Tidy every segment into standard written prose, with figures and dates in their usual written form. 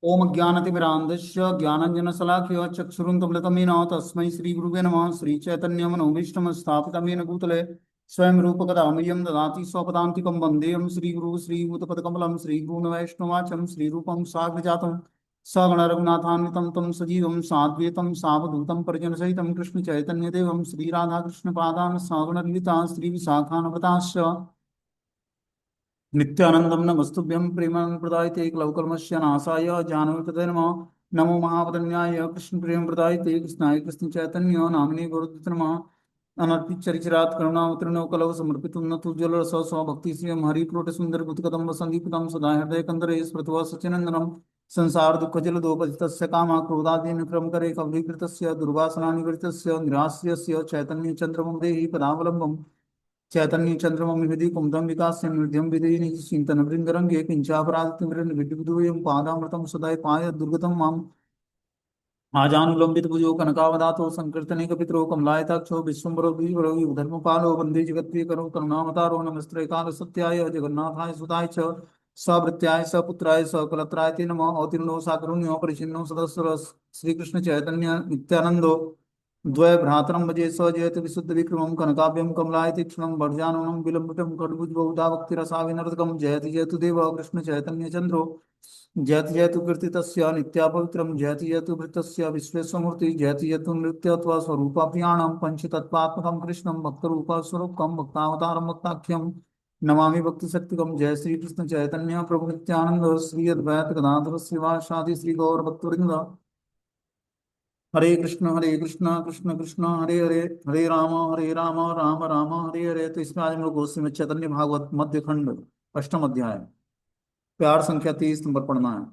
ओम ज्ञानतिमिरान्धस्य ज्ञानञ्जनशलाकया चक्षुरुन्मिलितं येन तस्मै श्रीगुरुवे नमः। श्रीचैतन्यमनोभीष्टं स्थापितं येन भूतले स्वयं रूपकदा मह्यं ददाति स्वपदान्तिकं वन्देऽहं श्रीगुरुः श्रीभूतपदकमलं श्रीगुरून् वैष्णवाचं श्रीरूपं साग्रजातं सगणरघुनाथान्वितं तं सजीवं साद्वैतं सावधूतं परिजनसहितं कृष्णचैतन्यदेवं श्रीराधाकृष्णपादान् सागणललिता श्रीविशाखान्विताश्च नित्यानंदम नमस्तुभ्यं प्रेमानंद प्रदायते एकलवकल्मस्य नाशाय जानवीकृते नमः। नमो महावदन्याय कृष्ण प्रेम प्रदायते कृष्णाय कृष्ण चैतन्य नामिने गुरुते नमः। अनर्पित चरिचरात करुणावतीर्णो कलव समर्पितुं न तु जलरस स्वभक्ति श्रियं हरिप्रोट सुंदर गुतकदम्ब संदीपितं सदा हृदय कंदरे स्मृत्वा सचिनंदनम संसार दुःख जलदोपतितस्य कामा क्रोधादीन क्रम करे कवलीकृतस्य दुर्वासना निवृत्तस्य निराश्रयस्य चैतन्य चंद्रमं देहि पदावलंबम् चैतन्य चंद्रमं हृदि कुंदम विकास्य हृदयं विदयिनी चिंतन भृंगरंगे किंचापराधितमृन विद्युदूयं पादामृतं सदाय पाय दुर्गतं माम आजानुलंबित भुजो कनकावदातो संकीर्तने कपितरो कमलायताक्षो विश्वम्बरो द्विजरो धर्मपालो वंदे जगत्प्रियकरो करुणावतारो नमस्त्रैकाल सत्याय जगन्नाथाय सुताय च सवृत्याय सपुत्राय सकलत्राय ते नमः। अवतीर्णो साकरुण्यो परिचिन्नो सदस्वर श्रीकृष्ण चैतन्य नित्यानंदो द्वय भ्रातरं भजे स जयति विशुद्ध विक्रमं कनकाभ्यं कमलाय तीक्ष्णं वर्जाननं विलंबितं खड्भुज बहुधा भक्तिरसा विनर्दकं जयति जयतु देव कृष्ण चैतन्य चंद्रो जयति जयतु कीर्तितस्य नित्या पवित्रं जयति जयतु भृतस्य विश्वेश्वमूर्ति जयति जयतु नृत्यत्वा स्वरूपाभ्यां पंचतत्त्वात्मकं कृष्णं भक्तरूपस्वरूपकं भक्तावतारं भक्ताख्यं नमामि भक्तिशक्तिकं। जय श्री कृष्ण चैतन्य प्रभु नित्यानंद श्री अद्वैत गदाधर श्रीवासादि श्री गौर भक्तवृंद। हरे कृष्ण कृष्ण कृष्ण हरे हरे, हरे राम राम राम हरे हरे। तो इसमें आज हम लोग गोस्वामी में चैतन्य भागवत मध्य खंड अष्टम अध्याय प्यार संख्या 30 नंबर पढ़ना है।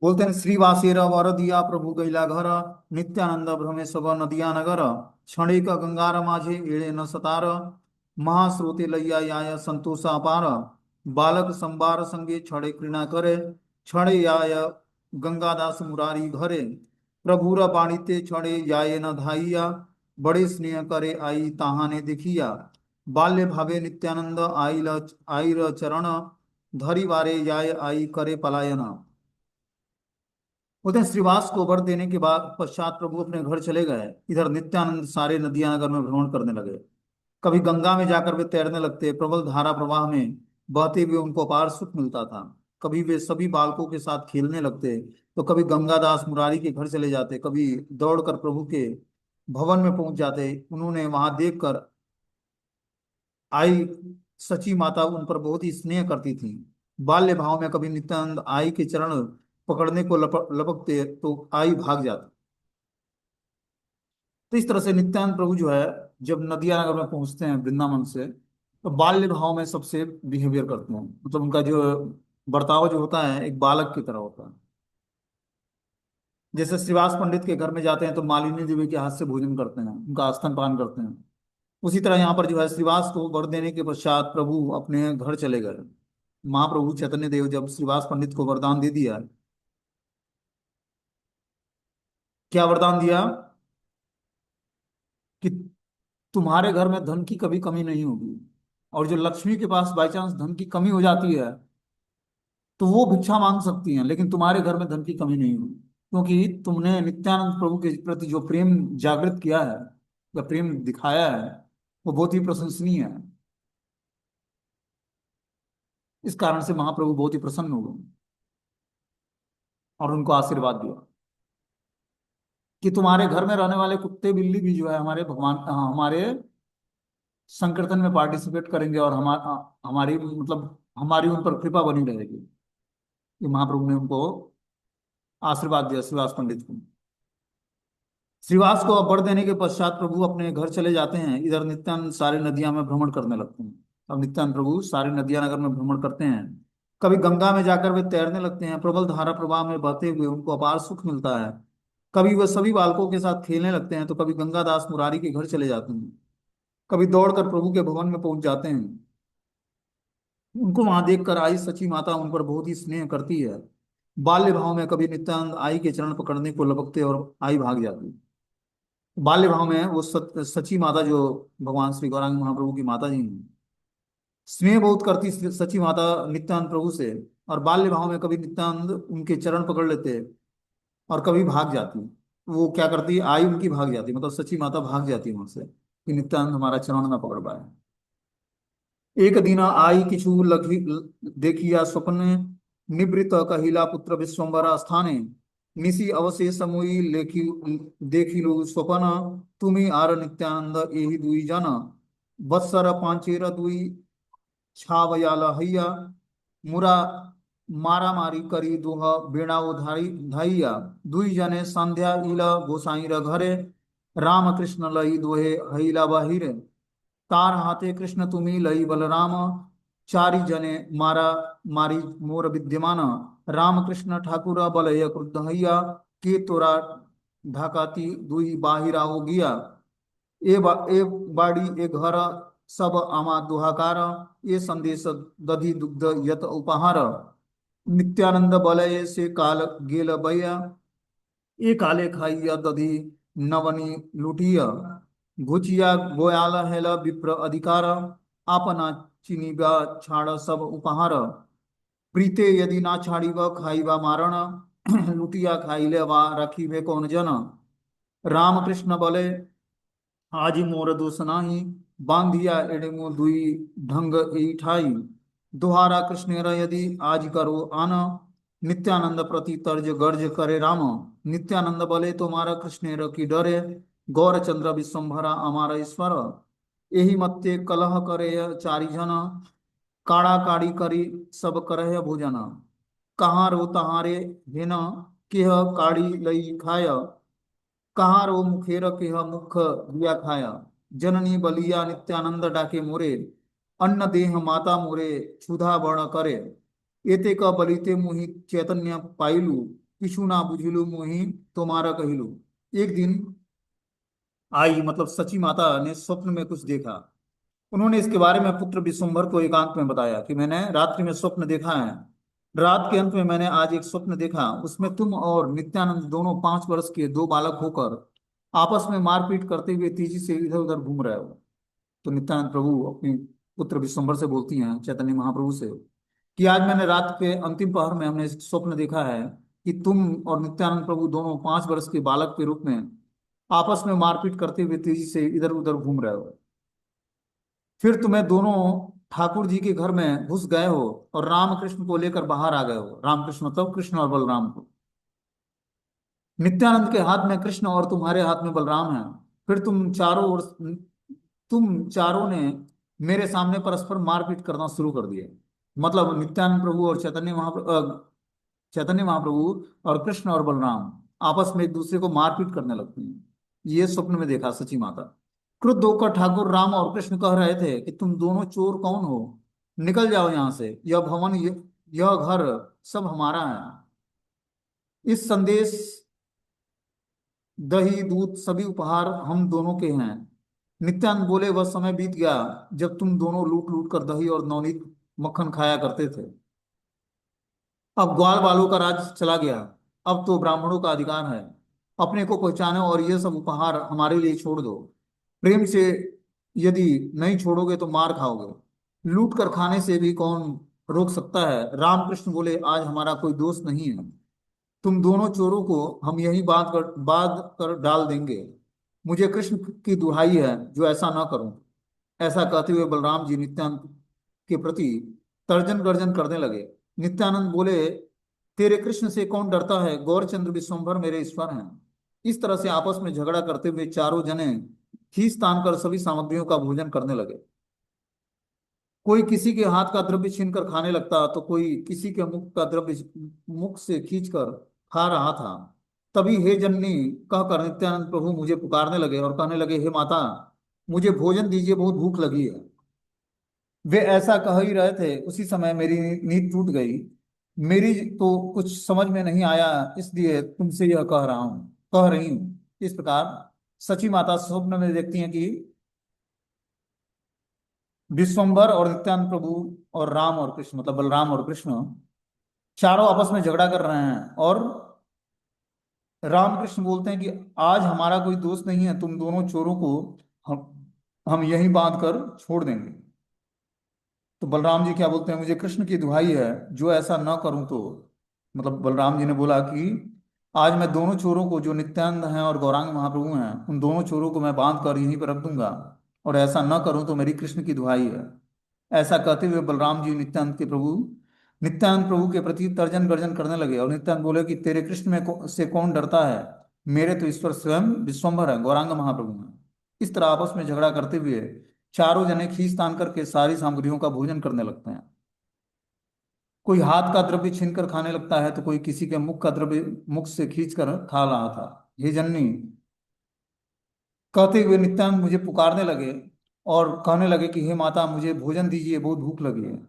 बोलते हैं श्रीवासेर वर दिया प्रभु गैला घर नित्यानंद भ्रमे सब नदिया नगर क्षणिक गंगार माझे एड़े न सतार महास्रोते लैया याय संतोष अपार बालक संबार संगे छड़े कृणा करे छड़े याय गंगादास मुरारी घरे प्रभुर बाणीते छड़े याय न धाइया बड़े स्नेह करे आई ताहाने देखिया बाल्य भावे नित्यानंद आईर चरण धरी वारे याय आई करे पलायन। बोलते हैं श्रीवास को वर देने के बाद पश्चात प्रभु अपने घर चले गए। इधर नित्यानंद सारे नदियां नगर में भ्रमण करने लगे। कभी गंगा में जाकर वे तैरने लगते, प्रबल धारा प्रवाह में बहते हुए उनको अपार सुख मिलता था। कभी वे सभी बालकों के साथ खेलने लगते, तो कभी गंगादास मुरारी के घर चले जाते, कभी दौड़कर प्रभु के भवन में पहुंच जाते। उन्होंने वहां देखकर आई सची माता उन पर बहुत ही स्नेह करती थी। बाल्य भाव में कभी नित्यानंद आई के चरण पकड़ने को लपकते तो आई भाग जाती। तो इस तरह से नित्यानंद प्रभु जो है जब नदिया नगर में पहुंचते हैं वृंदावन से, तो बाल्य भाव में सबसे बिहेवियर करते हैं। मतलब उनका जो बर्ताव जो होता है एक बालक की तरह होता है। जैसे श्रीवास पंडित के घर में जाते हैं तो मालिनी देवी के हाथ से भोजन करते हैं, उनका स्तनपान करते हैं। उसी तरह यहाँ पर जो है श्रीवास को वर देने के पश्चात प्रभु अपने घर चले गए। महाप्रभु चैतन्य देव जब श्रीवास पंडित को वरदान दे दिया, क्या वरदान दिया कि तुम्हारे घर में धन की कभी कमी नहीं होगी, और जो लक्ष्मी के पास बाई चांस धन की कमी हो जाती है तो वो भिक्षा मांग सकती हैं, लेकिन तुम्हारे घर में धन की कमी नहीं होगी, क्योंकि तुमने नित्यानंद प्रभु के प्रति जो प्रेम जागृत किया है या प्रेम दिखाया है वो बहुत ही प्रशंसनीय है। इस कारण से महाप्रभु बहुत ही प्रसन्न हो गए और उनको आशीर्वाद दिया कि तुम्हारे घर में रहने वाले कुत्ते बिल्ली भी जो है हमारे भगवान हमारे संकीर्तन में पार्टिसिपेट करेंगे, और हमारी मतलब हमारी उन पर कृपा बनी रहेगी। ये महाप्रभु ने उनको आशीर्वाद दिया श्रीवास पंडित को। श्रीवास को वर देने के पश्चात प्रभु अपने घर चले जाते हैं। इधर नित्यानंद सारी नदियां में भ्रमण करने लगते हैं। अब नित्यानंद प्रभु सारी नदियां नगर में भ्रमण करते हैं। कभी गंगा में जाकर वे तैरने लगते हैं, प्रबल धारा प्रवाह में बहते हुए उनको अपार सुख मिलता है। कभी वह सभी बालकों के साथ खेलने लगते हैं, तो कभी गंगादास मुरारी के घर चले जाते हैं, कभी दौड़कर प्रभु के भवन में पहुंच जाते हैं। उनको वहां देखकर आई सची माता उन पर बहुत ही स्नेह करती है। बाल्य भाव में कभी नित्यानंद आई के चरण पकड़ने को लपकते और आई भाग जाती। बाल्य भाव में वो सची माता जो भगवान श्री गौरांग महाप्रभु की माता जी हैं, स्नेह बहुत करती सची माता नित्यानंद प्रभु से, और बाल्य भाव में कभी नित्यानंद उनके चरण पकड़ लेते और कभी भाग जाती। वो क्या करती, आई उनकी भाग जाती, मतलब सची माता भाग जाती वहां से कि नित्यानंद हमारा चरण ना पकड़ पाए। एक दिन आई किछु लखी देखिया स्वप्न, निवृत कहिला पुत्र विश्वम्बर स्थाने, निशि अवशेष मुई लेखी देखिलु स्वपन, तुम्ही आर नित्यानंद एहि दुई जन, वत्सर पांचेर दुई छावयाल हैया, मुरा मारा मारी करी दुह बेड़ा उधारी धाइया, दुई जने संध्या इल गोसाई घरे, राम कृष्ण लई दोहे हईला बाहिरे, तार हाथे कृष्ण तुमी लई बलराम, चारि जने मारा मारी मोर विद्यमान, राम कृष्ण ठाकुर बलय क्रुद्ध हैया, के तोरा ढाकाती दुई बाहिरा हो गया, ए बाड़ी ए घर सब आमा दुहाकार, ये संदेश दधि दुग्ध यत उपहार, नित्यानंद बलय से काल गेल बया, ये काले खाइया दधि नवनी लुटिया, भुचिया गोयाल हेला विप्र अधिकार, आपना चिनिबा छाड़ सब उपहार, प्रीते यदि ना छाड़ीबा खाइबा मारण, लुटिया खाइले वा रखीबे कौन जन, राम कृष्ण बोले आजी मोर दोष नाही, बांधिया एड़ेमो दुई ढंग ई ठाई, दोहारा कृष्णेर यदि आज करो आन, नित्यानंद प्रति तर्ज गर्ज करे राम, नित्यानंद बोले तुम्हारा कृष्णेर की डरे, गौरचंद्र विश्वम्भरा हमारा ईश्वर, यही मत्ते कलह करे चारि जन, काड़ा काड़ी करी सब करह भोजन, कहाँ रो तहारे हेन केह काड़ी लई खाय, कहाँ रो मुखेर केह मुख दिया खाया, जननी बलिया नित्यानंद डाके मोरे, अन्न देह माता मोरे क्षुधा बर्ण करे, एते क बलिते मुहि चैतन्य पाइलु, किछु ना बुझिलु मुहि तुम्हारा कहिलु। एक दिन आई, मतलब सची माता ने स्वप्न में कुछ देखा। उन्होंने इसके बारे में पुत्र विश्वम्भर को एकांत में बताया कि मैंने रात्रि में स्वप्न देखा है। रात के अंत में मैंने आज एक स्वप्न देखा, उसमें तुम और नित्यानंद दोनों 5 वर्ष के दो बालक होकर आपस में मारपीट करते हुए तेजी से इधर उधर घूम रहे हो। तो नित्यानंद प्रभु अपने पुत्र विश्वम्भर से बोलती हैं, चैतन्य महाप्रभु से, कि आज मैंने रात के अंतिम पहर में हमने स्वप्न देखा है कि तुम और नित्यानंद प्रभु दोनों 5 वर्ष के बालक के रूप में आपस में मारपीट करते हुए तेजी से इधर उधर घूम रहे हो। फिर तुम्हें दोनों ठाकुर जी के घर में घुस गए हो और रामकृष्ण को लेकर बाहर आ गए हो। रामकृष्ण मतलब कृष्ण और बलराम को। नित्यानंद के हाथ में कृष्ण और तुम्हारे हाथ में बलराम है। फिर तुम चारों ने मेरे सामने परस्पर मारपीट करना शुरू कर दिया। मतलब नित्यानंद प्रभु और चैतन्य महाप्रभु और कृष्ण और बलराम आपस में एक दूसरे को मारपीट करने लगते हैं। ये स्वप्न में देखा सची माता। क्रुद्ध होकर ठाकुर राम और कृष्ण कह रहे थे कि तुम दोनों चोर कौन हो, निकल जाओ यहाँ से, यह भवन यह घर सब हमारा है। इस संदेश दही दूध सभी उपहार हम दोनों के हैं। नित्यानंद बोले वह समय बीत गया जब तुम दोनों लूट लूट कर दही और नवनीत मक्खन खाया करते थे। अब ग्वाल बालों का राज चला गया। अब तो ब्राह्मणों का अधिकार है। अपने को पहचानो और ये सब उपहार हमारे लिए छोड़ दो। प्रेम से यदि नहीं छोड़ोगे तो मार खाओगे। लूट कर खाने से भी कौन रोक सकता है। रामकृष्ण बोले आज हमारा कोई दोष नहीं है। तुम दोनों चोरों को हम यही बात कर डाल देंगे। मुझे कृष्ण की दुहाई है जो ऐसा ना करूं। ऐसा कहते हुए बलराम जी नित्यानंद के प्रति तर्जन गर्जन करने लगे। नित्यानंद बोले तेरे कृष्ण से कौन डरता है, गौरचंद्र विश्वम्भर मेरे ईश्वर हैं। इस तरह से आपस में झगड़ा करते हुए चारों जने खींच तान कर सभी सामग्रियों का भोजन करने लगे। कोई किसी के हाथ का द्रव्य छीन कर खाने लगता तो कोई किसी के मुख का द्रव्य मुख से खींच कर खा रहा था। तभी हे जननी कहकर नित्यानंद प्रभु मुझे पुकारने लगे और कहने लगे हे माता, मुझे भोजन दीजिए, बहुत भूख लगी है। वे ऐसा कह ही रहे थे उसी समय मेरी नींद टूट गई। मेरी तो कुछ समझ में नहीं आया, इसलिए तुमसे यह कह रही हूँ। इस प्रकार सची माता स्वप्न में देखती हैं कि विश्वम्भर और नित्यानंद प्रभु और राम और कृष्ण, मतलब बलराम और कृष्ण, चारों आपस में झगड़ा कर रहे हैं। और रामकृष्ण बोलते हैं कि आज हमारा कोई दोस्त नहीं है, तुम दोनों चोरों को हम यहीं बांध कर छोड़ देंगे। तो बलराम जी क्या बोलते हैं, मुझे कृष्ण की दुहाई है, जो ऐसा न करूं तो, मतलब बलराम जी ने बोला कि आज मैं दोनों चोरों को, जो नित्यानंद हैं और गौरांग महाप्रभु हैं, उन दोनों चोरों को मैं बांध कर यहीं पर रख दूंगा, और ऐसा न करूं तो मेरी कृष्ण की दुहाई है। ऐसा कहते हुए बलराम जी नित्यानंद प्रभु के प्रति तर्जन गर्जन करने लगे, और नित्यानंद बोले कि तेरे कृष्ण से कौन डरता है, मेरे तो ईश्वर स्वयं विश्वम्भर है, गौरांग महाप्रभु हैं। इस तरह आपस में झगड़ा करते हुए चारों जने खींच तान करके सारी सामग्रियों का भोजन करने लगते हैं। कोई हाथ का द्रव्य छीन कर खाने लगता है, तो कोई किसी के मुख का द्रव्य मुख से खींच कर खा रहा था। हे जननी, कहते हुए नित्यानंद मुझे पुकारने लगे और कहने लगे कि हे माता, मुझे भोजन दीजिए, बहुत भूख लगी है।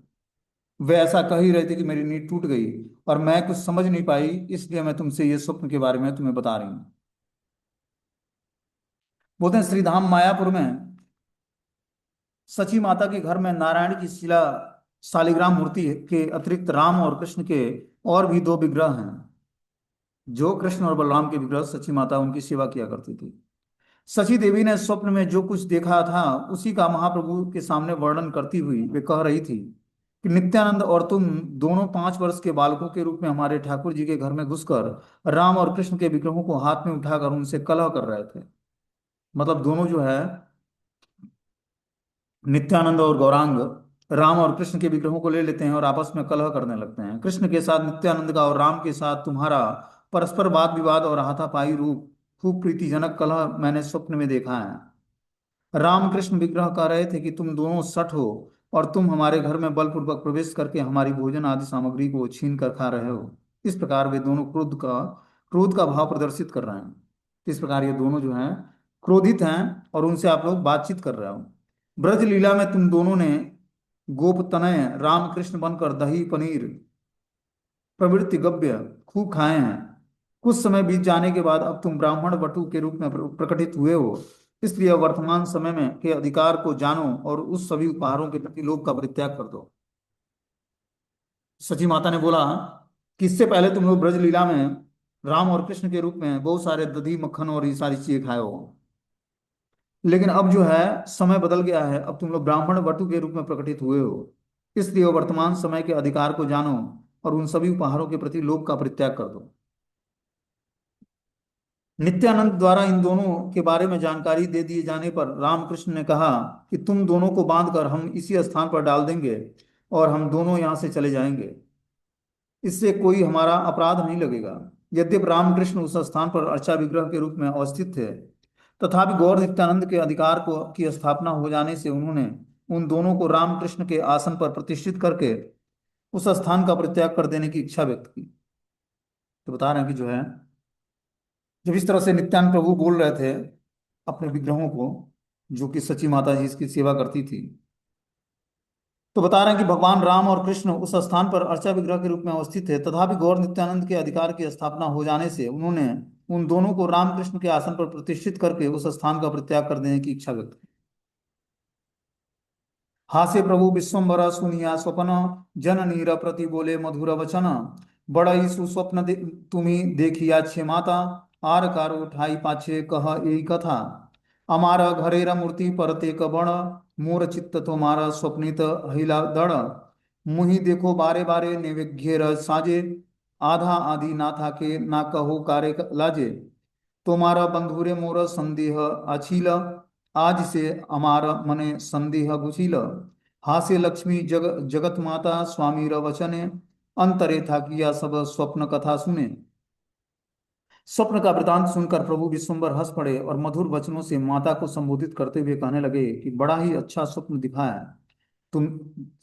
वे ऐसा कह ही रहे थे कि मेरी नींद टूट गई, और मैं कुछ समझ नहीं पाई, इसलिए मैं तुमसे ये स्वप्न के बारे में तुम्हें बता रही हूँ। बोलते हैं श्रीधाम मायापुर में सची माता के घर में नारायण की शिला शालिग्राम मूर्ति के अतिरिक्त राम और कृष्ण के और भी दो विग्रह हैं। जो कृष्ण और बलराम के विग्रह सची माता उनकी सेवा किया करती थी। सची देवी ने स्वप्न में जो कुछ देखा था, उसी का महाप्रभु के सामने वर्णन करती हुई वे कह रही थी कि नित्यानंद और तुम दोनों 5 वर्ष के बालकों के रूप में हमारे ठाकुर जी के घर में घुसकर राम और कृष्ण के विग्रहों को हाथ में उठाकर उनसे कलह कर रहे थे। मतलब दोनों जो है, नित्यानंद और गौरांग, राम और कृष्ण के विग्रहों को ले लेते हैं और आपस में कलह करने लगते हैं। कृष्ण के साथ नित्यानंद का और राम के साथ तुम्हारा परस्पर वाद विवाद और हाथापाई रूप खूब प्रीतिजनक कलह मैंने स्वप्न में देखा है। रामकृष्ण विग्रह कह रहे थे कि तुम दोनों सठ हो, और तुम हमारे घर में बलपूर्वक प्रवेश करके हमारी भोजन आदि सामग्री को छीन कर खा रहे हो। इस प्रकार वे दोनों क्रोध का भाव प्रदर्शित कर रहे हैं। इस प्रकार ये दोनों जो हैं क्रोधित हैं, और उनसे आप लोग बातचीत कर रहे हो। ब्रज लीला में तुम दोनों ने गोप तनय राम कृष्ण बनकर दही पनीर प्रवृत्ति गव्य खूब खाए हैं। कुछ समय बीत जाने के बाद अब तुम ब्राह्मण बटु के रूप में प्रकटित हुए हो, इसलिए वर्तमान समय में के अधिकार को जानो और उस सभी उपहारों के प्रति लोभ का परित्याग कर दो। सची माता ने बोला कि इससे पहले तुम लोग ब्रज लीला में राम और कृष्ण के रूप में बहुत सारे दही मक्खन और ये सारी चीजें खाए हो, लेकिन अब जो है समय बदल गया है, अब तुम लोग ब्राह्मण वटु के रूप में प्रकटित हुए हो, इसलिए वर्तमान समय के अधिकार को जानो और उन सभी उपहारों के प्रति लोभ का परित्याग कर दो। नित्यानंद द्वारा इन दोनों के बारे में जानकारी दे दिए जाने पर रामकृष्ण ने कहा कि तुम दोनों को बांधकर हम इसी स्थान पर डाल देंगे और हम दोनों यहाँ से चले जाएंगे। इससे कोई हमारा अपराध नहीं लगेगा। यद्यपि रामकृष्ण उस स्थान पर अर्चा विग्रह के रूप में अवस्थित थे, तथापि गौर नित्यानंद के अधिकार को की स्थापना हो जाने से उन्होंने उन दोनों को रामकृष्ण के आसन पर प्रतिष्ठित करके उस स्थान का परित्याग कर देने की इच्छा व्यक्त की। तो बता रहे हैं कि जो है, जब इस तरह से नित्यानंद प्रभु बोल रहे थे अपने विग्रहों को, जो कि सची माता जी इसकी सेवा करती थी, तो बता रहे हैं कि भगवान राम और कृष्ण उस स्थान पर अर्चा विग्रह के रूप में अवस्थित थे, तथापि गौर नित्यानंद के अधिकार की स्थापना हो जाने से उन्होंने उन दोनों को रामकृष्ण के आसन पर प्रतिष्ठित करके उस स्थान का परित्याग कर देने की इच्छा व्यक्त की। हासे प्रभु विश्वम्भर सुनिया स्वप्न, जन नीर प्रति बोले मधुर वचन, बड़ा ही सुस्वप्न तुम्ही देखिया छे माता, आर कार उठाई पाछे कह ए कथा, अमारा घरेरा मूर्ति परते कबण, मोर चित्त तुम्हारा स्वप्नित हिला दड़, मुहि देखो बारे बारे निविघ्येर साजे, आधा आदि नाथा के ना कहो कारे लाजे, तुम्हारा बंधुरे मोर संदेह अछील, आज से हमारा मने संदेह गुशील, हास्य लक्ष्मी जगत माता स्वामी रवचने, अंतरे था किया सब स्वप्न कथा सुने। स्वप्न का वृतांत सुनकर प्रभु विश्वम्भर हंस पड़े और मधुर वचनों से माता को संबोधित करते हुए कहने लगे कि बड़ा ही अच्छा स्वप्न दिखा है, तुम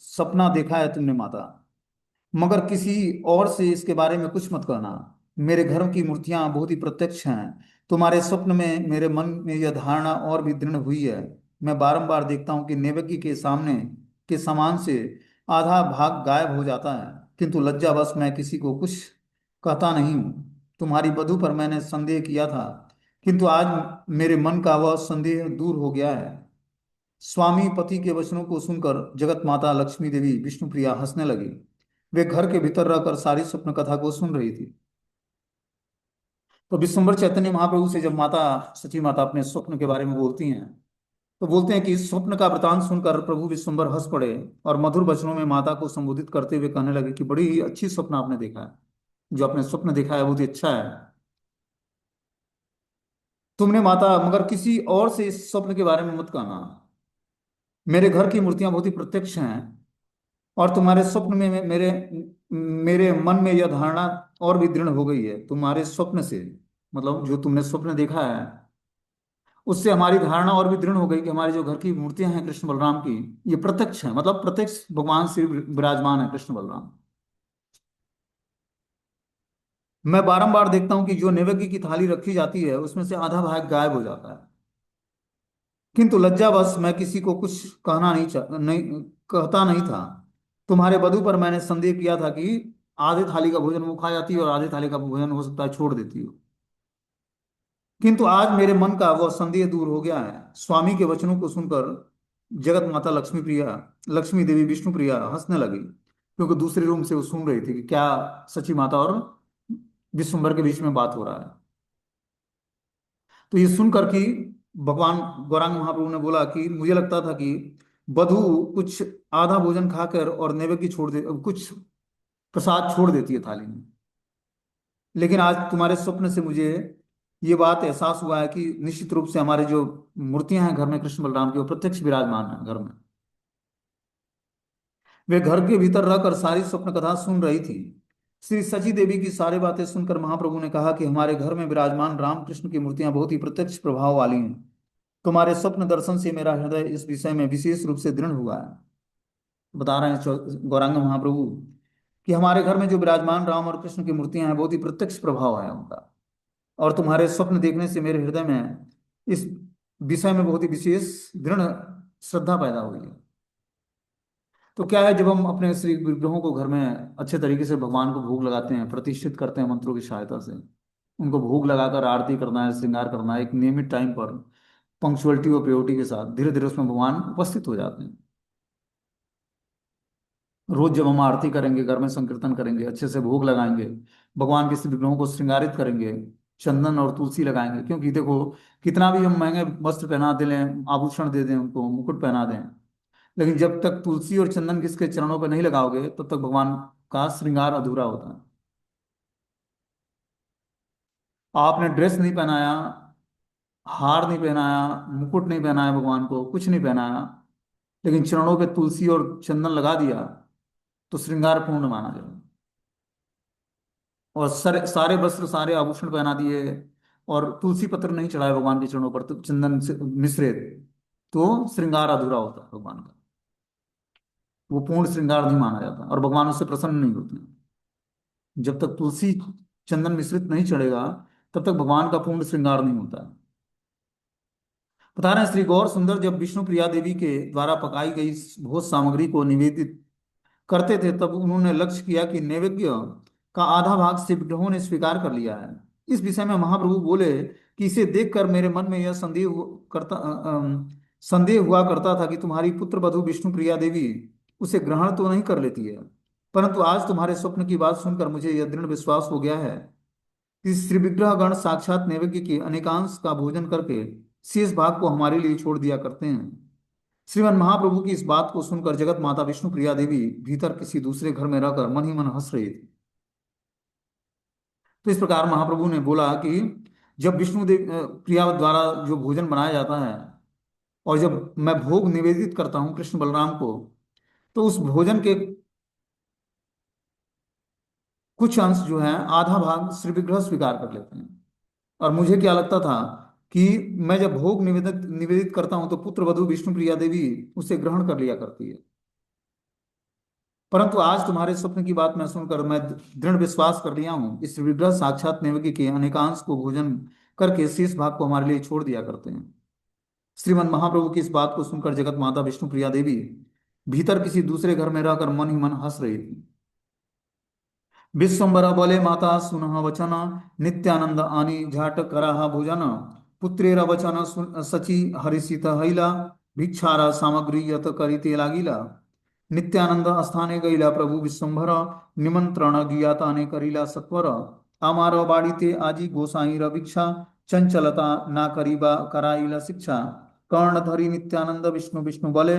सपना देखा है तुमने माता, मगर किसी और से इसके बारे में कुछ मत कहना। मेरे घर की मूर्तियां बहुत ही प्रत्यक्ष हैं। तुम्हारे स्वप्न में मेरे मन में यह धारणा और भी दृढ़ हुई है। मैं बारंबार देखता हूँ कि नैवेद्य के सामने के सामान से आधा भाग गायब हो जाता है, किंतु लज्जावश मैं किसी को कुछ कहता नहीं हूँ। तुम्हारी वधू पर मैंने संदेह किया था, किंतु आज मेरे मन का वह संदेह दूर हो गया है। स्वामी पति के वचनों को सुनकर जगत माता लक्ष्मी देवी विष्णुप्रिया हंसने लगी। वे घर के भीतर रहकर सारी स्वप्न कथा को सुन रही थी। तो विश्वम्भर चैतन्य महाप्रभु से जब माता सची माता अपने स्वप्न के बारे में बोलती हैं, तो बोलते हैं कि इस स्वप्न का वृतांत सुनकर प्रभु विश्वम्भर हंस पड़े और मधुर वचनों में माता को संबोधित करते हुए कहने लगे कि बड़ी ही अच्छी स्वप्न आपने देखा है। जो आपने स्वप्न देखा है बहुत ही अच्छा है। तुमने माता मगर किसी और से इस स्वप्न के बारे में मत कहना। मेरे घर की मूर्तियां बहुत ही प्रत्यक्ष हैं और तुम्हारे स्वप्न में मेरे मेरे मन में यह धारणा और भी दृढ़ हो गई है। तुम्हारे स्वप्न से मतलब जो तुमने स्वप्न देखा है उससे हमारी धारणा और भी दृढ़ हो गई कि हमारी जो घर की मूर्तियां हैं कृष्ण बलराम की, ये प्रत्यक्ष है, मतलब प्रत्यक्ष भगवान श्री विराजमान है कृष्ण बलराम। मैं बारंबार देखता हूँ कि जो नैवेद्य की थाली रखी जाती है उसमें से आधा भाग गायब हो जाता है, किंतु लज्जावश मैं किसी को कुछ नहीं कहता नहीं था। तुम्हारे वधू पर मैंने संदेह किया था कि आधे थाली का भोजन वो खा जाती है और आधे थाली का भोजन हो सकता है छोड़ देती हो, किंतु आज मेरे मन का वह संदेह दूर हो गया है। स्वामी के वचनों को सुनकर जगत माता लक्ष्मी देवी विष्णु प्रिया हंसने लगी, क्योंकि दूसरे रूम से वो सुन रही थी कि क्या सची माता और विश्वम्भर के बीच में बात हो रहा है। तो ये सुनकर कि भगवान गौरांग महाप्रभु ने बोला कि मुझे लगता था कि वधू कुछ आधा भोजन खाकर और नैवेद्य छोड़ दे, कुछ प्रसाद छोड़ देती है थाली में, लेकिन आज तुम्हारे स्वप्न से मुझे ये बात एहसास हुआ है कि निश्चित रूप से हमारे जो मूर्तियां हैं घर में कृष्ण बलराम की, वो प्रत्यक्ष विराजमान है घर में। वे घर के भीतर रहकर सारी स्वप्न कथा सुन रही थी। श्री सची देवी की सारी बातें सुनकर महाप्रभु ने कहा कि हमारे घर में विराजमान रामकृष्ण की मूर्तियां बहुत ही प्रत्यक्ष प्रभाव वाली हैं। तुम्हारे स्वप्न दर्शन से मेरा हृदय इस विषय में विशेष रूप से दृढ़ हुआ है। बता रहे हैं गौरांग महाप्रभु कि हमारे घर में जो विराजमान राम और कृष्ण की मूर्तियां हैं बहुत ही प्रत्यक्ष प्रभाव है उनका, और तुम्हारे स्वप्न देखने से मेरे हृदय में इस विषय में बहुत ही विशेष दृढ़ श्रद्धा पैदा हुई है। तो क्या है, जब हम अपने श्री विग्रहों को घर में अच्छे तरीके से भगवान को भोग लगाते हैं, प्रतिष्ठित करते हैं मंत्रों की सहायता से, उनको भोग लगाकर आरती करना है, श्रृंगार करना है, एक नियमित टाइम पर पंक्चुअलिटी और प्योरिटी के साथ, धीरे धीरे उसमें भगवान उपस्थित हो जाते हैं। रोज जब हम आरती करेंगे, घर में संकीर्तन करेंगे, अच्छे से भोग लगाएंगे, भगवान के श्री विग्रहों को श्रृंगारित करेंगे, चंदन और तुलसी लगाएंगे, क्योंकि देखो कितना भी हम महंगे वस्त्र पहना दे लें, आभूषण दे दें, उनको मुकुट पहना दें, लेकिन जब तक तुलसी और चंदन किसके चरणों पर नहीं लगाओगे तब तक भगवान का श्रृंगार अधूरा होता है। आपने ड्रेस नहीं पहनाया, हार नहीं पहनाया, मुकुट नहीं पहनाया, भगवान को कुछ नहीं पहनाया, लेकिन चरणों पे तुलसी और चंदन लगा दिया तो श्रृंगार पूर्ण माना जाएगा। और सारे वस्त्र सारे आभूषण पहना दिए और तुलसी पत्र नहीं चढ़ाए भगवान के चरणों पर, तो चंदन से मिश्रित, तो श्रृंगार अधूरा होता है भगवान का, वो पूर्ण श्रृंगार नहीं माना जाता और भगवान उससे प्रसन्न नहीं होते। जब तक तुलसी चंदन मिश्रित नहीं चढ़ेगा तब तक भगवान का पूर्ण श्रृंगार नहीं होता है। बता रहे हैं श्री गौर सुंदर जब विष्णु प्रिया देवी के द्वारा पकाई गई इस भोज सामग्री को निवेदित करते थे, तब उन्होंने लक्ष्य किया कि नैवेद्य का आधा भाग शिव ग्रहों ने स्वीकार कर लिया है। इस विषय में महाप्रभु बोले कि इसे देखकर मेरे मन में यह संदेह हुआ करता था कि तुम्हारी पुत्र वधू विष्णु प्रिया देवी उसे ग्रहण तो नहीं कर लेती है, परंतु आज तुम्हारे स्वप्न की बात सुनकर मुझे यह दृढ़ विश्वास हो गया है कि श्री विग्रह गण साक्षात नैवेद्य के अनेकांश का भोजन करके शेष भाग को हमारे लिए छोड़ दिया करते हैं। श्रीमन महाप्रभु की इस बात को सुनकर जगत माता विष्णु प्रिया देवी भीतर किसी दूसरे घर में रहकर मन ही मन हंस रही थी। तो इस प्रकार महाप्रभु ने बोला कि जब प्रिया द्वारा जो भोजन बनाया जाता है और जब मैं भोग निवेदित करता हूँ कृष्ण बलराम को, तो उस भोजन के कुछ अंश जो है, आधा भाग श्री विग्रह स्वीकार कर लेते हैं। और मुझे क्या लगता था कि मैं जब भोग निवेदित निवेदित करता हूं तो पुत्र वधू विष्णु प्रिया देवी उसे ग्रहण कर लिया करती है, परंतु आज तुम्हारे स्वप्न की बात मैं सुनकर मैं दृढ़ विश्वास कर लिया हूँ, इस विग्रह साक्षात नैवेद्य के अनेकांश को भोजन करके शेष भाग को हमारे लिए छोड़ दिया करते हैं। श्रीमद महाप्रभु की इस बात को सुनकर जगत माता विष्णु प्रिया देवी भीतर किसी दूसरे घर में रहकर मन ही मन हंस रही थी। विश्वम्भर बोले माता सुनः वचन, नित्यानंद आनी झाट कराह भोजन, पुत्रेर वचन सची हरिषित हैला, भिक्षारा सामग्री यत करिते लागिला। नित्यानंद स्थाने गईला प्रभु विश्वम्भर, निमंत्रण ज्ञाताने करिला सत्वर। आमार बाड़ीते आजी गोसाई भिक्षा, चंचलता ना करीबा कराइला शिक्षा। कर्णधरी नित्यानंद विष्णु विष्णु बले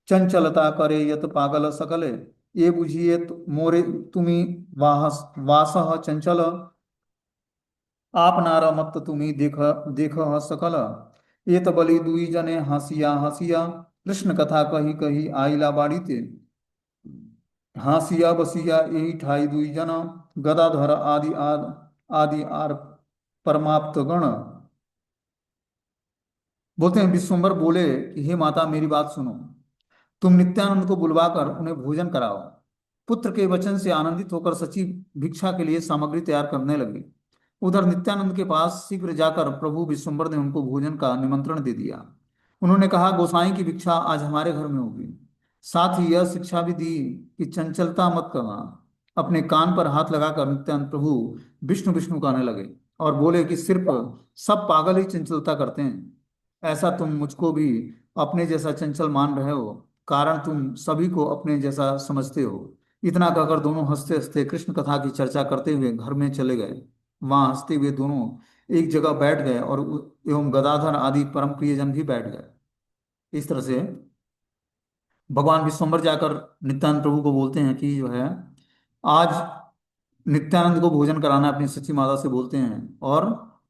चंचलता करे यत पागल सकले ये बुझिए मोरे तुमी वासः चंचल आप नार मत तुम्ही देख सकल ये तो बलि दुई जने हंसिया हंसिया कृष्ण कथा कही कही आइला बाड़ीते हासिया बसिया यही ठाई दुई जन गदाधर आदि आर परमाप्त गण। बोलते हैं विश्वम्बर बोले कि हे माता मेरी बात सुनो, तुम नित्यानंद को बुलवाकर उन्हें भोजन कराओ। पुत्र के वचन से आनंदित होकर सची भिक्षा के लिए सामग्री तैयार करने लगे। उधर नित्यानंद के पास शीघ्र जाकर प्रभु विश्वम्बर ने उनको भोजन का निमंत्रण दे दिया। उन्होंने कहा गोसाई की भिक्षा आज हमारे घर में होगी। साथ ही यह शिक्षा भी दी कि चंचलता मत करना। अपने कान पर हाथ लगाकर नित्यानंद प्रभु विष्णु विष्णु कहने लगे और बोले कि सिर्फ सब पागल ही चंचलता करते हैं, ऐसा तुम मुझको भी अपने जैसा चंचल मान रहे हो, कारण तुम सभी को अपने जैसा समझते हो। इतना कहकर दोनों हंसते हंसते कृष्ण कथा की चर्चा करते हुए घर में चले गए। वहां हंसते हुए दोनों एक जगह बैठ गए और एवं गदाधर आदि परम प्रियजन भी बैठ गए। इस तरह से भगवान विश्वम्भर जाकर नित्यानंद प्रभु को बोलते हैं कि जो है आज नित्यानंद को भोजन कराना है, अपनी सची माता से बोलते हैं। और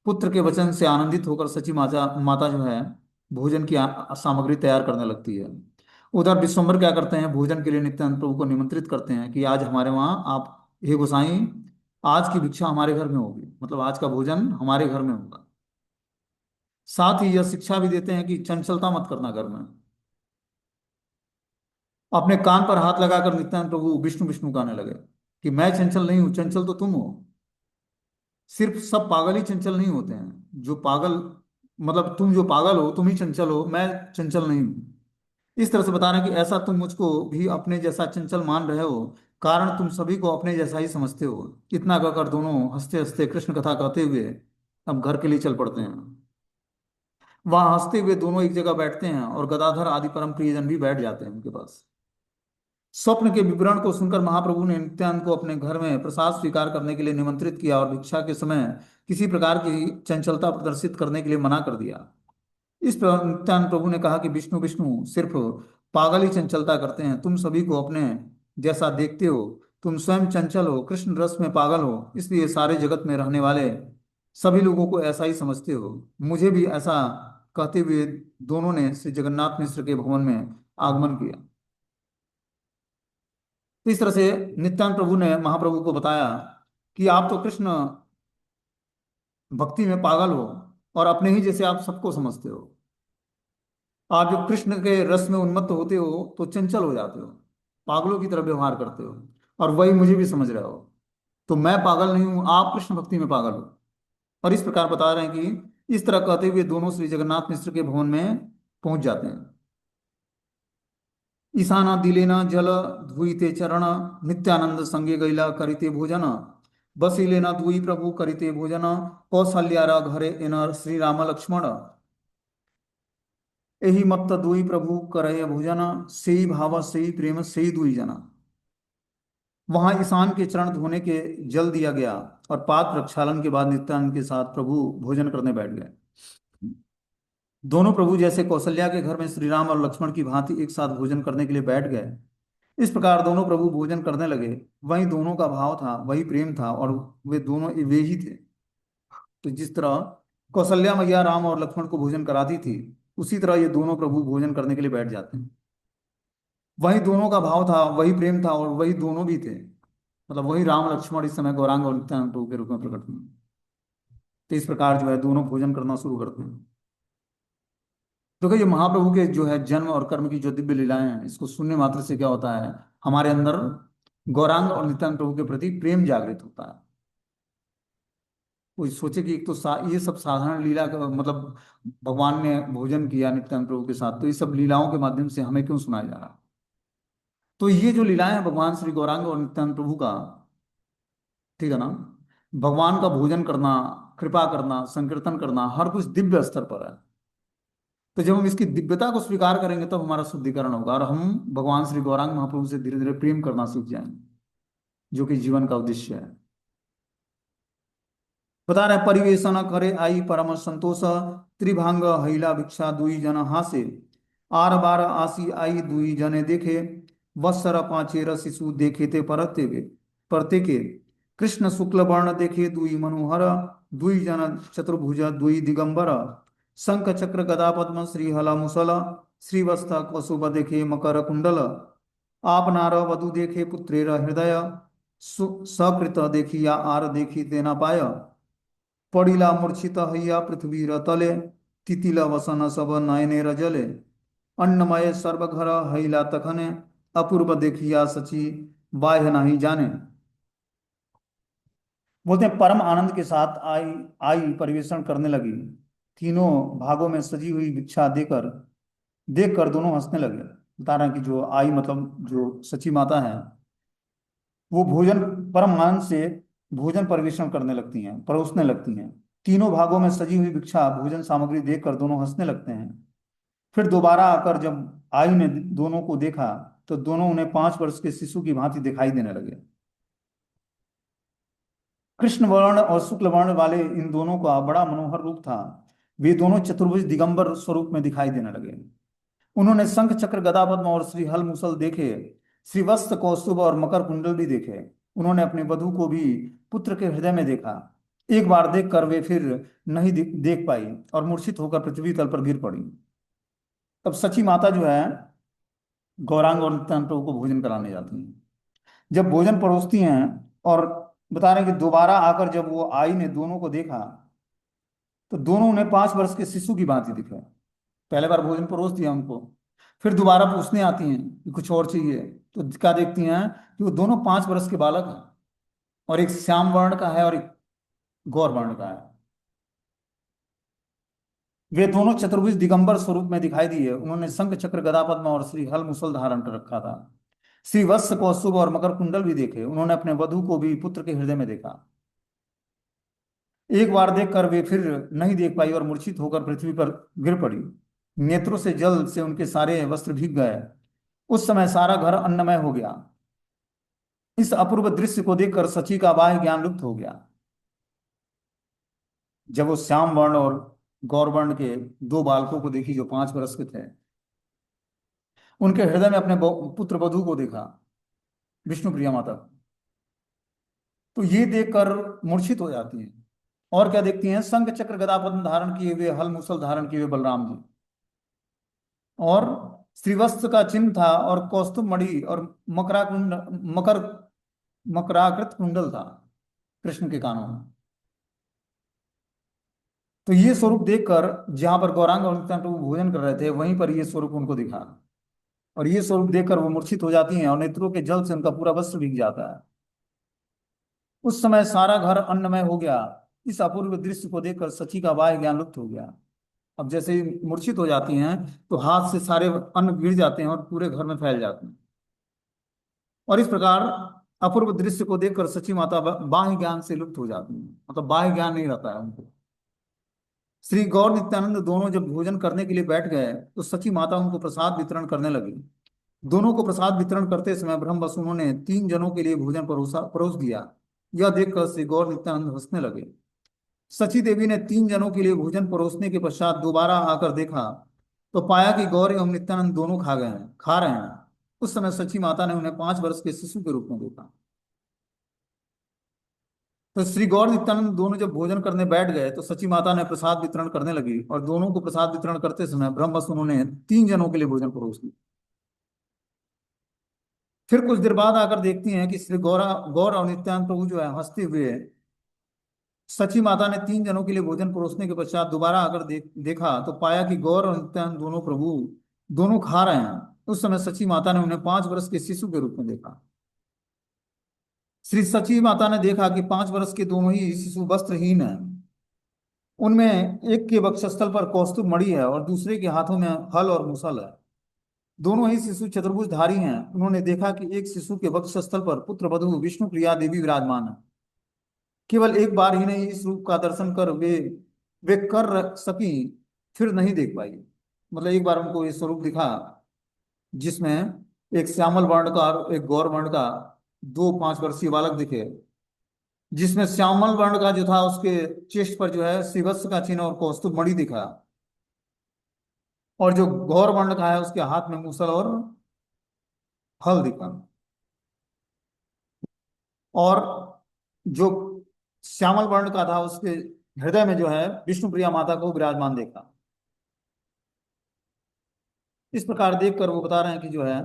पुत्र के वचन से आनंदित होकर सची माता माता जो है भोजन की सामग्री तैयार करने लगती है। उधर विश्वम्भर क्या करते हैं, भोजन के लिए नित्यानंद प्रभु को निमंत्रित करते हैं कि आज हमारे वहाँ आप, हे गोसाई, आज की भिक्षा हमारे घर में होगी, मतलब आज का भोजन हमारे घर में होगा। साथ ही यह शिक्षा भी देते हैं कि चंचलता मत करना घर में। अपने कान पर हाथ लगाकर नित्यानंद प्रभु विष्णु विष्णु गाने लगे कि मैं चंचल नहीं हूं, चंचल तो तुम हो। सिर्फ सब पागल ही चंचल नहीं होते हैं, जो पागल, मतलब तुम जो पागल हो तुम ही चंचल हो, मैं चंचल नहीं हूं। इस तरह से बता रहे हैं कि ऐसा तुम मुझको भी अपने जैसा चंचल मान रहे हो, कारण तुम सभी को अपने जैसा ही समझते हो। इतना कहकर दोनों हंसते हंसते कृष्ण कथा कहते हुए अब घर के लिए चल पड़ते हैं। वहां हंसते हुए दोनों एक जगह बैठते हैं और गदाधर आदि परम प्रियजन भी बैठ जाते हैं उनके पास। स्वप्न के विवरण को सुनकर महाप्रभु ने नित्यानंद को अपने घर में प्रसाद स्वीकार करने के लिए निमंत्रित किया और भिक्षा के समय किसी प्रकार की चंचलता प्रदर्शित करने के लिए मना कर दिया। इस पर नित्यानंद प्रभु ने कहा कि विष्णु विष्णु सिर्फ पागल ही चंचलता करते हैं, तुम सभी को अपने जैसा देखते हो। तुम स्वयं चंचल हो, कृष्ण रस में पागल हो, इसलिए सारे जगत में रहने वाले सभी लोगों को ऐसा ही समझते हो। मुझे भी ऐसा कहते हुए दोनों ने श्री जगन्नाथ मिश्र के भवन में आगमन किया। तो इस तरह से नित्यानंद प्रभु ने महाप्रभु को बताया कि आप तो कृष्ण भक्ति में पागल हो और अपने ही जैसे आप सबको समझते हो। आप जब कृष्ण के रस में उन्मत्त होते हो तो चंचल हो जाते हो, पागलों की तरह व्यवहार करते हो, और वही मुझे भी समझ रहे हो। तो मैं पागल नहीं हूं, आप कृष्ण भक्ति में पागल हो। और इस प्रकार बता रहे हैं कि इस तरह कहते हुए दोनों श्री जगन्नाथ मिश्र के भवन में पहुंच जाते हैं। ईशाना दिलेना जल धुईते चरण नित्यानंद संगे गैला करिते भोजन बसिलेना दुई प्रभु करिते भोजन कौशल्यारा घरे एनर श्री राम लक्ष्मण एही मत्त दुई प्रभु करय भोजन सेई भाव सेई प्रेम सेई दुई जना। वहां ईशान के चरण धोने के जल दिया गया और पाद प्रक्षालन के बाद नित्यानंद के साथ प्रभु भोजन करने बैठ गए। दोनों प्रभु जैसे कौशल्या के घर में श्री राम और लक्ष्मण की भांति एक साथ भोजन करने के लिए बैठ गए। इस प्रकार दोनों प्रभु भोजन करने लगे। वही दोनों का भाव था, वही प्रेम था, और वे दोनों वे ही थे। तो जिस तरह कौशल्या मैया राम और लक्ष्मण को भोजन कराती थी, उसी तरह ये दोनों प्रभु भोजन करने के लिए बैठ जाते हैं। वही दोनों का भाव था, वही प्रेम था, और वही दोनों भी थे, मतलब वही राम लक्ष्मण इस समय गौरांग और नित्यानंद प्रभु के रूप में प्रकट हुए। तो इस प्रकार जो है दोनों भोजन करना शुरू करते हैं। तो ये महाप्रभु के जो है जन्म और कर्म की जो दिव्य लीलाएं हैं, इसको सुनने मात्र से क्या होता है, हमारे अंदर गौरांग और नित्यानंद प्रभु के प्रति प्रेम जागृत होता है। कोई सोचे कि एक तो ये सब साधारण लीला का मतलब भगवान ने भोजन किया नित्यानंद प्रभु के साथ, तो ये सब लीलाओं के माध्यम से हमें क्यों सुनाया जा रहा है। तो ये जो लीलाएं हैं भगवान श्री गौरांग और नित्यानंद प्रभु का, ठीक है ना, भगवान का भोजन करना, कृपा करना, संकीर्तन करना, हर कुछ दिव्य स्तर पर है। तो जब हम इसकी दिव्यता को स्वीकार करेंगे तब हमारा शुद्धिकरण होगा और हम भगवान श्री गौरांग महाप्रभु से धीरे धीरे प्रेम करना सीख जाएंगे, जो कि जीवन का उद्देश्य है। बता रहे परिवेशन करे आई परम संतोष, त्रिभांग हिला भिक्षा दुई जन हासे, आर बार आसी आई दुई जने देखे, वत्सर पांचेर शिशु देखे ते परते परते के, कृष्ण शुक्ल वर्ण देखे दुई मनोहर, दुई जन चतुर्भुज दुई दिगंबर, शंख चक्र गदा पद्म श्री हला मुसल, श्रीवत्स कौसुभ देखे मकर कुंडल, आप नार वधु देखे पुत्रेर हृदय, सकृत देखिया आर देखी तेना पाय, पड़िला मूर्छित हइया पृथ्वीर तले, तितिल वसन सब नयनेर जले, अन्नमय सर्वघर हइला तखने, अपूर्व देखिया सची बाह्य नहीं जाने। बोलते हैं परम आनंद के साथ आई आई परिवेशन करने लगी, तीनों भागों में सजी हुई भिक्षा देकर देखकर दोनों हंसने लगे। बता रहे हैं कि जो आई मतलब जो सची माता है वो भोजन परम आनंद से भोजन परिवेशन करने लगती हैं, परोसने लगती हैं। तीनों भागों में सजी हुई भिक्षा भोजन सामग्री देखकर दोनों हंसने लगते हैं। फिर दोबारा आकर जब आई ने दोनों को देखा तो दोनों उन्हें 5 वर्ष के शिशु की भांति दिखाई देने लगे। कृष्ण वर्ण और शुक्ल वर्ण वाले इन दोनों का बड़ा मनोहर रूप था। वे दोनों चतुर्भुज दिगंबर स्वरूप में दिखाई देने लगे। उन्होंने शंख चक्र गदा पद्म और श्री हल मुसल देखे, श्रीवत्स कौस्तुभ और मकर कुंडल भी देखे। उन्होंने अपनी वधु को भी पुत्र के हृदय में देखा। एक बार देखकर वे फिर नहीं देख पाई और मूर्छित होकर पृथ्वी तल पर गिर पड़ी। तब सची माता जो है गौरांग और नित्यानंद प्रभु को भोजन कराने जाती हैं। जब भोजन परोसती हैं और बता रहे हैं कि दोबारा आकर जब वो आई ने दोनों को देखा तो दोनों उन्हें 5 वर्ष के शिशु की भांति दिखे। पहले बार भोजन परोस दिया उनको, फिर दोबारा पूछने आती हैं कि कुछ और चाहिए, तो क्या देखती हैं कि वो दोनों 5 वर्ष के बालक हैं, और एक श्याम वर्ण का है और एक गौर वर्ण का है। वे दोनों चतुर्भुज दिगंबर स्वरूप में दिखाई दिए। उन्होंने शंख चक्र गदा पद्म और श्री हल मुसल धारण कर रखा था। श्री वत्स कौस्तुभ और मकर कुंडल भी देखे। उन्होंने अपने वधु को भी पुत्र के हृदय में देखा। एक बार देखकर वे फिर नहीं देख पाई और मूर्छित होकर पृथ्वी पर गिर पड़ी। नेत्रों से जल से उनके सारे वस्त्र भीग गए। उस समय सारा घर अन्नमय हो गया। इस अपूर्व दृश्य को देखकर सची का बाह्य ज्ञान लुप्त हो गया। जब वो श्याम वर्ण और गौर वर्ण के दो बालकों को देखी जो 5 वर्ष के थे, उनके हृदय में अपने पुत्र वधु को देखा, विष्णु प्रिया माता, तो ये देखकर मूर्छित हो जाती हैं। और क्या देखती हैं? शंख चक्र गदा पद्म धारण किए हुए, हल मुसल धारण किए हुए बलराम जी, और श्रीवत्स का चिन्ह था और कौस्तुभ मणि और मकर मकराकृत कुंडल था कृष्ण के कानों में। तो ये स्वरूप देखकर जहां पर गौरांग और नित्यानंद प्रभु भोजन कर रहे थे वहीं पर ये स्वरूप उनको दिखा, और ये स्वरूप देखकर वो मूर्छित हो जाती हैं और नेत्रों के जल से उनका पूरा वस्त्र भीग जाता है। उस समय सारा घर अन्नमय हो गया। इस अपूर्व दृश्य को देखकर सची का बाह्य ज्ञान लुप्त हो गया। अब जैसे ही मूर्छित हो जाती हैं तो हाथ से सारे अन्न गिर जाते हैं और पूरे घर में फैल जाते हैं। और इस प्रकार अपूर्व दृश्य को देखकर सची माता बाह्य ज्ञान से लुप्त हो जाती है, मतलब बाह्य ज्ञान नहीं रहता है उनको। श्री गौर नित्यानंद दोनों जब भोजन करने के लिए बैठ गए तो सची माता उनको प्रसाद वितरण करने लगी। दोनों को प्रसाद वितरण करते समय ब्रह्मवश उन्होंने 3 जनों के लिए भोजन परोस दिया। यह देखकर श्री गौर नित्यानंद हंसने लगे। सची देवी ने 3 जनों के लिए भोजन परोसने के पश्चात दोबारा आकर देखा तो पाया कि गौर एवं नित्यानंद दोनों खा रहे हैं। उस समय सची माता ने उन्हें 5 वर्ष के शिशु के रूप में देखा। तो श्री गौर नित्यानंद दोनों जब भोजन करने बैठ गए तो सची माता ने प्रसाद वितरण करने लगी, और दोनों को प्रसाद वितरण करते समय ब्रह्मवश उन्होंने 3 जनों के लिए भोजन परोस दिया। फिर कुछ देर बाद आकर देखती हैं कि श्री गौर और नित्यानंद प्रभु जो है हंसते हुए, सची माता ने 3 जनों के लिए भोजन परोसने के पश्चात दोबारा आकर देखा तो पाया कि गौर और नित्यानंद दोनों प्रभु दोनों खा रहे हैं। उस समय सची माता ने उन्हें 5 वर्ष के शिशु के रूप में देखा। श्री सची माता ने देखा कि 5 वर्ष के दोनों ही शिशु वस्त्रहीन हैं। उनमें एक के वक्षस्थल पर कौस्तुभ मणि है और दूसरे के हाथों में हल और मुसल है। दोनों ही शिशु चतुर्भुजधारी हैं। उन्होंने देखा कि एक शिशु के वक्षस्थल पर पुत्र वधु विष्णु प्रिया देवी विराजमान है। केवल एक बार ही नहीं, इस रूप का दर्शन कर वे कर सकी, फिर नहीं देख पाई। मतलब एक बार उनको ये स्वरूप दिखा जिसमें एक श्यामल वर्ण का और एक गौर वर्ण का 2 5 वर्षीय बालक दिखे, जिसमें श्यामल वर्ण का जो था उसके चेस्ट पर जो है शिवस्य का चिन्ह और कौस्तुभ मणि दिखा, और जो गौर वर्ण का है उसके हाथ में मूसल और हल दिखा। और जो श्यामल वर्ण का था उसके हृदय में जो है विष्णु प्रिया माता को विराजमान देखा। इस प्रकार देखकर वो बता रहे हैं कि जो है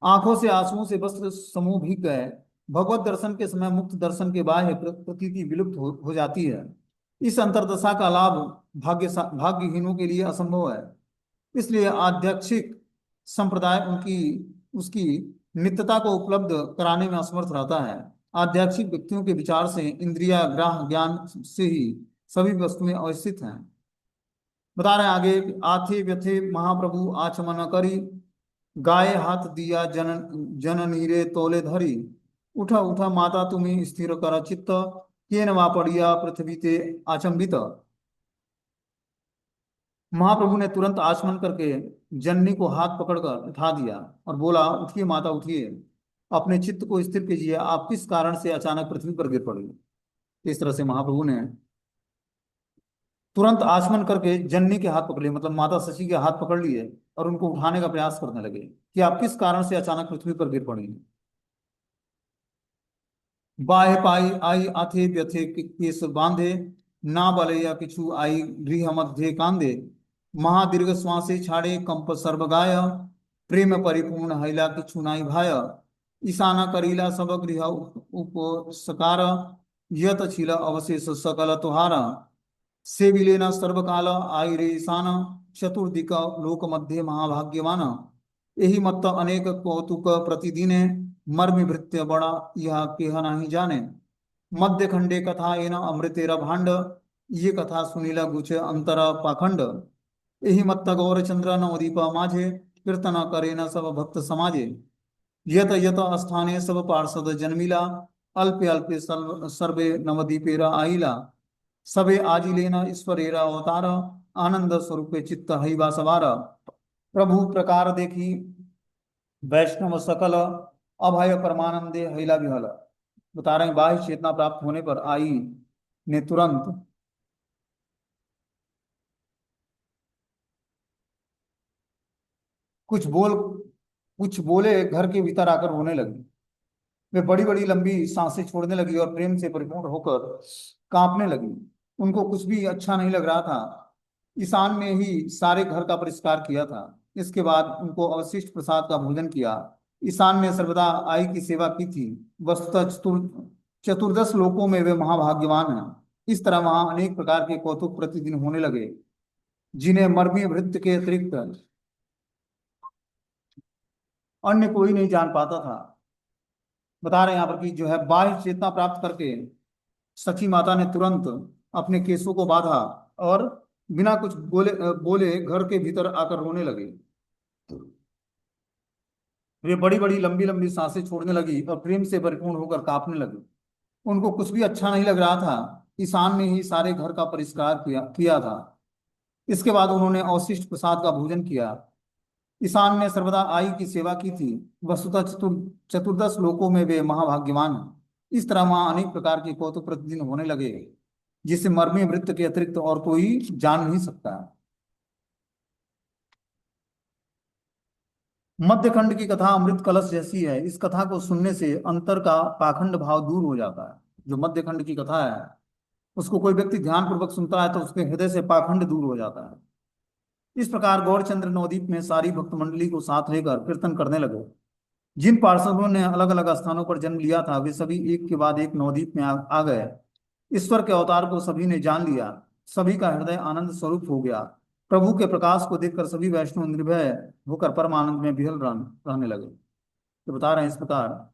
आंखों से आंसुओं से वस्त्र समूह भीग गए। भगवत दर्शन के समय मुक्त दर्शन के बाह्य प्रतीति विलुप्त हो जाती है। इस अंतर्दशा का लाभ भाग्यहीनों के लिए असंभव है। इसलिए आध्यात्मिक संप्रदाय उनकी उसकी नित्यता को उपलब्ध कराने में असमर्थ रहता है। आध्यात्मिक व्यक्तियों के विचार से इंद्रिया ग्राह ज्ञान से ही सभी वस्तुएं अवस्थित हैं। बता रहे हैं आगे, आथे व्यथे महाप्रभु आचमन करी, गाये हाथ दिया जननी रे तोले धरी, उठा उठा माता तुम्हें स्थिर कर चित्त, केन वा पड़िया पृथ्वी ते आचंबित। महाप्रभु ने तुरंत आचमन करके जननी को हाथ पकड़कर उठा दिया और बोला, उठिए माता उठिए, अपने चित्त को स्थिर कीजिए, आप किस कारण से अचानक पृथ्वी पर गिर पड़ी। इस तरह से महाप्रभु ने तुरंत आचमन करके जननी के हाथ पकड़ लिए, मतलब माता शची के हाथ पकड़ लिए और उनको उठाने का प्रयास करने लगे कि आप किस कारण से अचानक पृथ्वी पर गिर पड़ी। बाहे पाई आई आथे व्यथे केस बांधे, ना बलैया किछु आई गृह मध्य कांदे, महादीर्घ श्वासे छाड़े कंप सर्व गाय, प्रेम परिपूर्ण हैला किछु नाई भाय, ईशाना करीला सब गृह उपसकार, यत छिल अवशेष सकल तुहारा, से विलेन सर्वकाल आई रे ईशान, चतुर्दिक लोक मध्य महाभाग्यवान, यही मत्त अनेक कौतुक प्रतिदिने, मर्मि भृत्य बड़ा यह केह नहीं जाने, मध्य खंडे कथा एन अमृतेर भांड, ये कथा सुनीला गुच अंतर पाखंड, यही मत्त गौर चंद्र नवदीप माझे, कीर्तन करे न सब भक्त समाजे, यत यत स्थाने सब पार्षद जन्मिला, अल्पे अल्पे सर्वे नवदीपेरा आईला, सबे आजिलेन ईश्वरेरा अवतार, आनंद स्वरूप चित्त हईवा सवार, प्रभु प्रकार देखी वैष्णव सकल, अभय परमानंदे हैला विहल। बता रहे हैं बाह्य चेतना प्राप्त होने पर आई ने तुरंत कुछ बोल कुछ बोले घर के भीतर आकर रोने लगी। वे बड़ी बड़ी लंबी सांसें छोड़ने लगी और प्रेम से परिपूर्ण होकर कांपने लगी। उनको कुछ भी अच्छा नहीं लग रहा था। ईशान ने ही सारे घर का परिष्कार किया था। इसके बाद उनको अवशिष्ट प्रसाद का भोजन किया। ईशान ने सर्वदा आई की सेवा की थी। वस्तुतः चतुर्दश लोकों में वे महाभाग्यवान हैं। इस तरह वहां अनेक प्रकार के कौतुक प्रतिदिन होने लगे, जिन्हें मर्मीय भृत्य के अतिरिक्त अन्य कोई नहीं जान पाता था। बता रहे हैं यहाँ पर कि जो है बाह्य चेतना प्राप्त करके सखी माता ने तुरंत अपने केसों को बांधा और बिना कुछ बोले घर के भीतर आकर रोने लगे। वे बड़ी बड़ी लंबी लंबी सांसें छोड़ने लगी और प्रेम से परिपूर्ण होकर कांपने लगी। उनको कुछ भी अच्छा नहीं लग रहा था। ईशान ने ही सारे घर का परिष्कार किया था। इसके बाद उन्होंने अवशिष्ट प्रसाद का भोजन किया। ईशान ने सर्वदा आई की सेवा की थी। वस्तुतः चतुर्दश लोकों में वे महाभाग्यवान हैं। इस तरह वहां अनेक प्रकार के कौतुक प्रतिदिन होने लगे, जिसे मर्मीय वृत्त के अतिरिक्त और कोई जान नहीं सकता। मध्यखंड की कथा अमृत कलश जैसी है। इस कथा को सुनने से अंतर का पाखंड भाव दूर हो जाता है। जो मध्यखंड की कथा है उसको कोई व्यक्ति ध्यान पूर्वक सुनता है तो उसके हृदय से पाखंड दूर हो जाता है। इस प्रकार गौरचंद्र नवदीप में सारी भक्त मंडली को साथ लेकर कीर्तन करने लगे। जिन पार्षदों ने अलग अलग स्थानों पर जन्म लिया था वे सभी एक के बाद एक नवदीप में आ गए। ईश्वर के अवतार को सभी ने जान लिया। सभी का हृदय आनंद स्वरूप हो गया। प्रभु के प्रकाश को देखकर सभी वैष्णव निर्भय होकर परम आनंद में विहल रहने लगे। तो बता रहे हैं इस प्रकार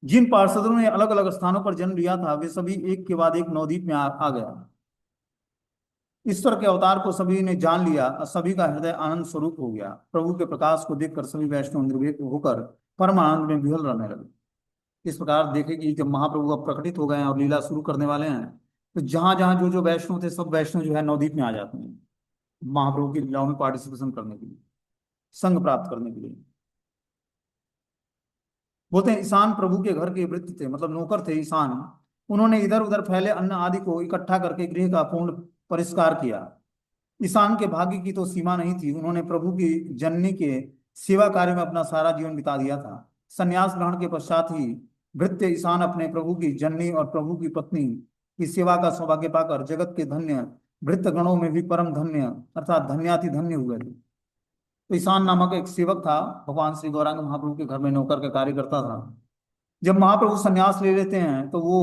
जिन पार्षदों ने अलग अलग स्थानों पर जन्म लिया था वे सभी एक के बाद एक नवदीप में आ गया। ईश्वर के अवतार को सभी ने जान लिया और सभी का हृदय आनंद स्वरूप हो गया। प्रभु के प्रकाश को देखकर सभी वैष्णव निर्भीक होकर परम आनंद में विहल रहने लगे। इस प्रकार देखे कि जब महाप्रभु अब प्रकटित हो गए हैं और लीला शुरू करने वाले हैं तो जहां जहां जो जो वैष्णव थे सब वैष्णव जो है नवदीप में आ जाते हैं महाप्रभु की लीलाओं में पार्टिसिपेशन करने के लिए, संग प्राप्त करने के लिए। बोलते हैं ईशान प्रभु के घर के भृत्य थे, मतलब नौकर थे ईशान। उन्होंने इधर उधर फैले अन्न आदि को इकट्ठा करके गृह का पूर्ण परिष्कार किया। ईशान के भाग्य की तो सीमा नहीं थी, उन्होंने प्रभु की जननी के सेवा कार्य में अपना सारा जीवन बिता दिया था। संन्यास ग्रहण के पश्चात ही भृत्य ईशान अपने प्रभु की जननी और प्रभु की पत्नी की सेवा का सौभाग्य पाकर जगत के धन्य भृत्य गणों में भी परम धन्य अर्थात धन्याति धन्य हुए थे। तो ईशान नामक एक सेवक था, भगवान श्री गौरांग महाप्रभु के घर में नौकर का कार्य करता था। जब महाप्रभु संन्यास ले लेते हैं तो वो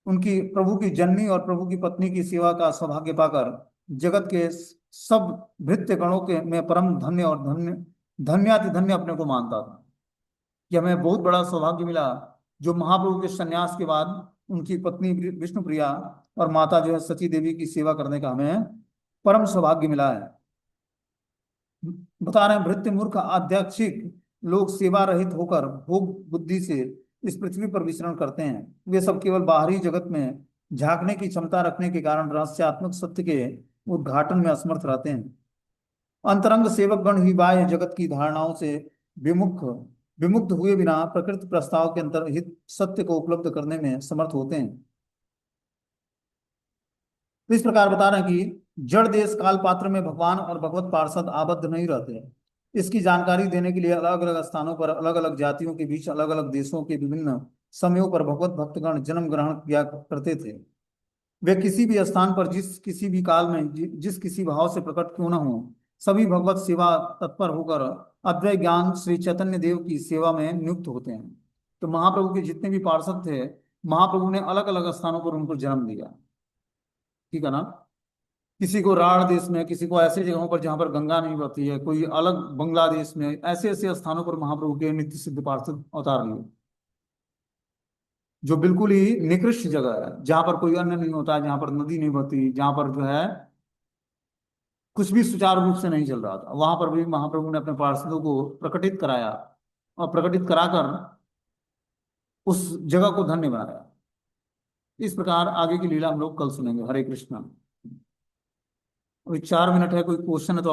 उनकी प्रभु की जननी और प्रभु की पत्नी की सेवा का सौभाग्य पाकर जगत के सब भृत्य गणों के में परम धन्य और धन्याति धन्य अपने को मानता था कि हमें बहुत बड़ा सौभाग्य मिला, जो महाप्रभु के संन्यास के बाद उनकी पत्नी विष्णुप्रिया और माता जो है सची देवी की सेवा करने का हमें परम सौभाग्य मिला है। बता रहे हैं भृत्य मूर्ख आध्यात्मिक लोग सेवा रहित होकर भोग बुद्धि से इस पृथ्वी पर विचरण करते हैं। वे सब केवल बाहरी जगत में झांकने की क्षमता रखने के कारण रहस्यात्मक सत्य के उद्घाटन में असमर्थ रहते हैं। अंतरंग सेवक गण ही बाह्य जगत की धारणाओं से विमुक्त हुए बिना प्रकृति प्रस्ताव के अंतर्हित सत्य को उपलब्ध करने में समर्थ होते हैं। तो इस प्रकार बता रहे हैं कि जड़ देश काल पात्र में भगवान और भगवत पार्षद आबद्ध नहीं रहते। इसकी जानकारी देने के लिए अलग अलग स्थानों पर अलग अलग जातियों के बीच अलग अलग देशों के विभिन्न समयों पर भगवत भक्तगण जन्म ग्रहण किया करते थे। वे किसी भी स्थान पर जिस किसी भी काल में जिस किसी भाव से प्रकट क्यों न हो, सभी भगवत सेवा तत्पर होकर अद्वैत ज्ञान श्री चैतन्य देव की सेवा में नियुक्त होते हैं। तो महाप्रभु के जितने भी पार्षद थे, महाप्रभु ने अलग अलग स्थानों पर उनको जन्म दिया। ठीक है ना। किसी को राढ़ देश में, किसी को ऐसे जगहों पर जहां पर गंगा नहीं बहती है, कोई अलग बांग्लादेश में, ऐसे ऐसे स्थानों पर महाप्रभु के नित्य सिद्ध पार्षद अवतार लिए, जो बिल्कुल ही निकृष्ट जगह है, जहां पर कोई अन्न नहीं होता, जहां पर नदी नहीं बहती, जहां पर जो है कुछ भी सुचारू रूप से नहीं चल रहा था, वहां पर भी महाप्रभु ने अपने पार्षदों को प्रकटित कराया और प्रकटित कराकर उस जगह को धन्य बनाया। इस प्रकार आगे की लीला हम लोग कल सुनेंगे। हरे कृष्णा। अभी 4 मिनट है, कोई क्वेश्चन है तो